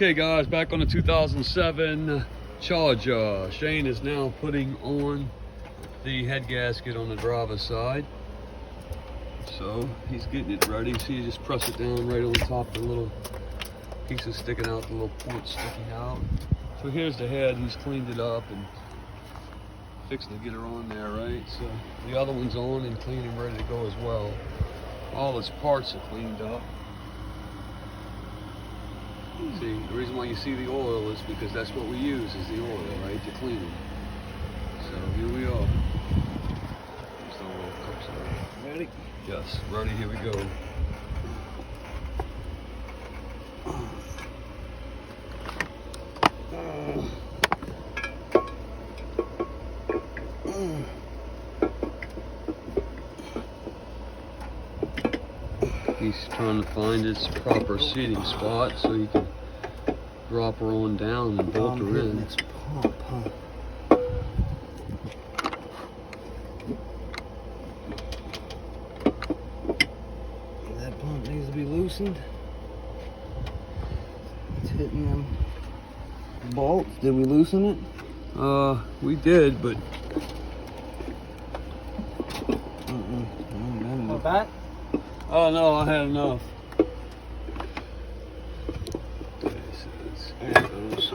Okay guys, back on the 2007 Charger. Shane is now putting on the head gasket on the driver's side. So he's getting it ready. See, you just press it down right on top, the little pieces sticking out, the little point sticking out. So here's the head, he's cleaned it up and fixing to get her on there, right? So the other one's on and clean and ready to go as well. All its parts are cleaned up. See, the reason why you see the oil is because that's what we use, is the oil, right, to clean it. So here we are. Just a little cups of it. Ready? Yes, ready, here we go. He's trying to find its proper seating spot so he can drop her on down and bolt her in. It's pump, huh? That pump needs to be loosened. It's hitting them bolts. Did we loosen it? We did, but Want that? oh no, I had enough. Okay, so there it goes.